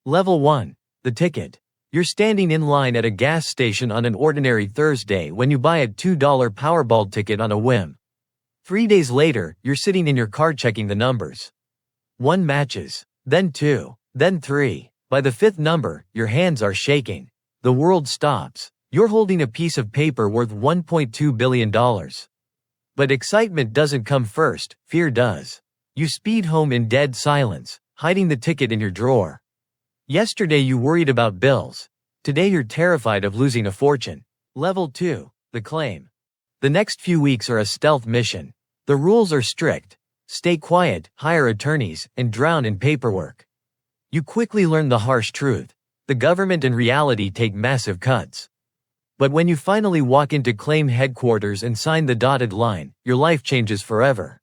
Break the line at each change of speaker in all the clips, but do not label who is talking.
Level 1. The ticket. You're standing in line at a gas station on an ordinary Thursday when you buy a $2 Powerball ticket on a whim. 3 days later, you're sitting in your car checking the numbers. 1 matches, then 2, then 3. By the 5th number, your hands are shaking. The world stops. You're holding a piece of paper worth $1.2 billion. But excitement doesn't come first, fear does. You speed home in dead silence, hiding the ticket in your drawer. Yesterday you worried about bills. Today you're terrified of losing a fortune. Level 2. The claim. The next few weeks are a stealth mission. The rules are strict. Stay quiet, hire attorneys, and drown in paperwork. You quickly learn the harsh truth. The government and reality take massive cuts. But when you finally walk into claim headquarters and sign the dotted line, your life changes forever.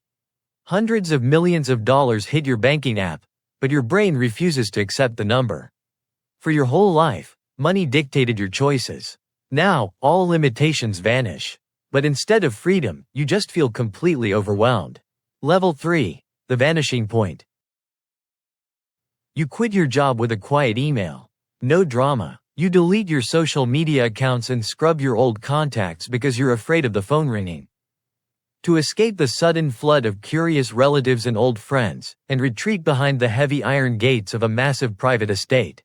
Hundreds of millions of dollars hit your banking app, but your brain refuses to accept the number. For your whole life, money dictated your choices. Now, all limitations vanish. But instead of freedom, you just feel completely overwhelmed. Level 3. The vanishing point. You quit your job with a quiet email. No drama. You delete your social media accounts and scrub your old contacts because you're afraid of the phone ringing. To escape the sudden flood of curious relatives and old friends, and retreat behind the heavy iron gates of a massive private estate.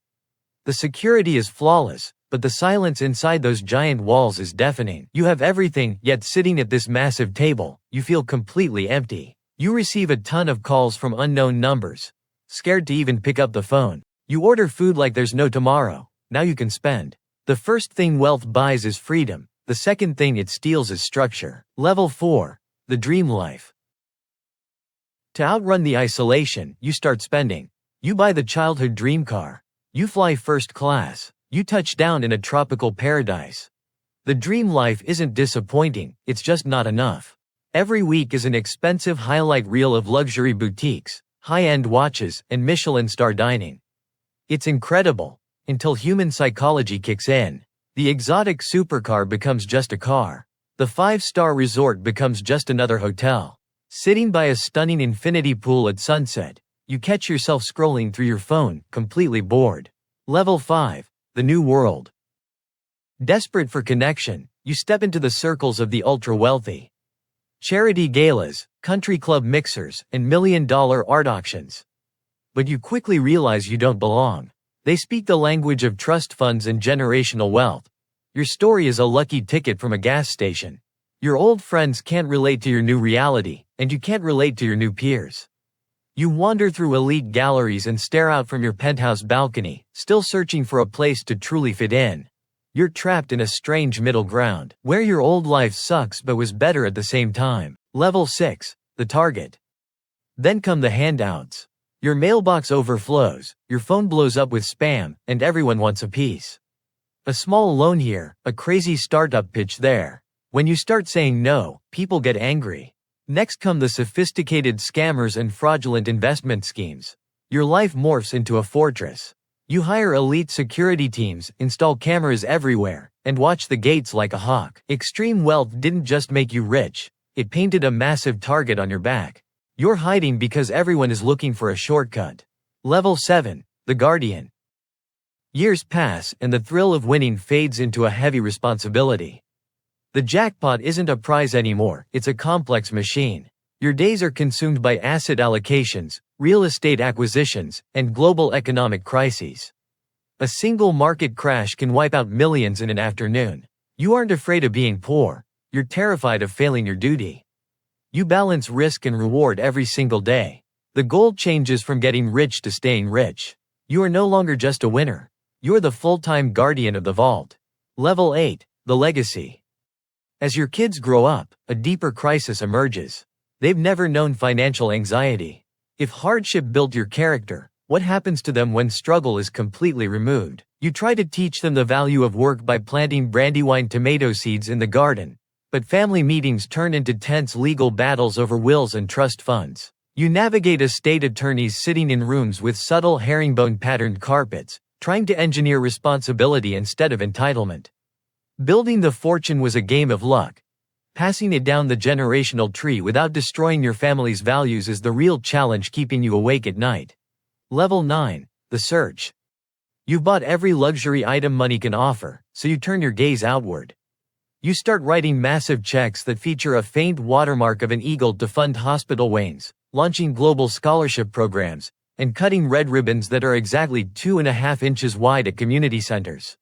The security is flawless, but the silence inside those giant walls is deafening. You have everything, yet sitting at this massive table, you feel completely empty. You receive a ton of calls from unknown numbers. Scared to even pick up the phone. You order food like there's no tomorrow. Now you can spend. The first thing wealth buys is freedom. The second thing it steals is structure. Level 4. The dream life. To outrun the isolation, you start spending. You buy the childhood dream car. You fly first class. You touch down in a tropical paradise. The dream life isn't disappointing, it's just not enough. Every week is an expensive highlight reel of luxury boutiques, high-end watches, and Michelin-star dining. It's incredible, until human psychology kicks in. The exotic supercar becomes just a car. The 5-star resort becomes just another hotel. Sitting by a stunning infinity pool at sunset, you catch yourself scrolling through your phone, completely bored. Level 5. The new world. Desperate for connection, you step into the circles of the ultra-wealthy. Charity galas, country club mixers, and million-dollar art auctions. But you quickly realize you don't belong. They speak the language of trust funds and generational wealth. Your story is a lucky ticket from a gas station. Your old friends can't relate to your new reality, and you can't relate to your new peers. You wander through elite galleries and stare out from your penthouse balcony, still searching for a place to truly fit in. You're trapped in a strange middle ground, where your old life sucks but was better at the same time. Level 6. The target. Then come the handouts. Your mailbox overflows, your phone blows up with spam, and everyone wants a piece. A small loan here, a crazy startup pitch there. When you start saying no, people get angry. Next come the sophisticated scammers and fraudulent investment schemes. Your life morphs into a fortress. You hire elite security teams, install cameras everywhere, and watch the gates like a hawk. Extreme wealth didn't just make you rich, it painted a massive target on your back. You're hiding because everyone is looking for a shortcut. Level 7. The Guardian. Years pass and the thrill of winning fades into a heavy responsibility. The jackpot isn't a prize anymore, it's a complex machine. Your days are consumed by asset allocations, real estate acquisitions, and global economic crises. A single market crash can wipe out millions in an afternoon. You aren't afraid of being poor, you're terrified of failing your duty. You balance risk and reward every single day. The goal changes from getting rich to staying rich. You are no longer just a winner. You're the full-time guardian of the vault. Level 8. The legacy. As your kids grow up, a deeper crisis emerges. They've never known financial anxiety. If hardship built your character, what happens to them when struggle is completely removed? You try to teach them the value of work by planting brandywine tomato seeds in the garden, but family meetings turn into tense legal battles over wills and trust funds. You navigate estate attorneys sitting in rooms with subtle herringbone-patterned carpets, trying to engineer responsibility instead of entitlement. Building the fortune was a game of luck. Passing it down the generational tree without destroying your family's values is the real challenge keeping you awake at night. Level 9. The search. You've bought every luxury item money can offer, so you turn your gaze outward. You start writing massive checks that feature a faint watermark of an eagle to fund hospital wings, launching global scholarship programs, and cutting red ribbons that are exactly 2.5 inches wide at community centers.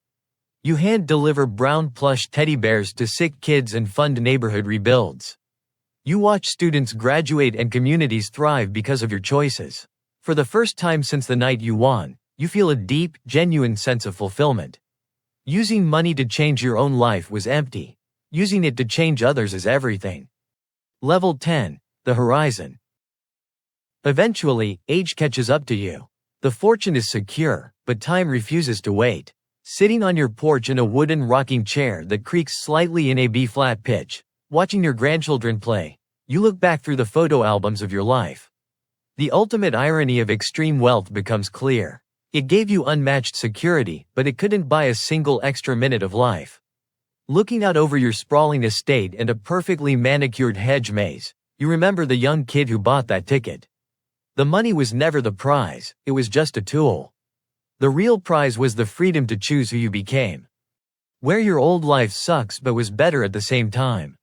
You hand-deliver brown plush teddy bears to sick kids and fund neighborhood rebuilds. You watch students graduate and communities thrive because of your choices. For the first time since the night you won, you feel a deep, genuine sense of fulfillment. Using money to change your own life was empty. Using it to change others is everything. Level 10. The horizon. Eventually, age catches up to you. The fortune is secure, but time refuses to wait. Sitting on your porch in a wooden rocking chair that creaks slightly in a B-flat pitch, watching your grandchildren play, you look back through the photo albums of your life. The ultimate irony of extreme wealth becomes clear. It gave you unmatched security, but it couldn't buy a single extra minute of life. Looking out over your sprawling estate and a perfectly manicured hedge maze, you remember the young kid who bought that ticket. The money was never the prize, it was just a tool. The real prize was the freedom to choose who you became. Where your old life sucks but was better at the same time.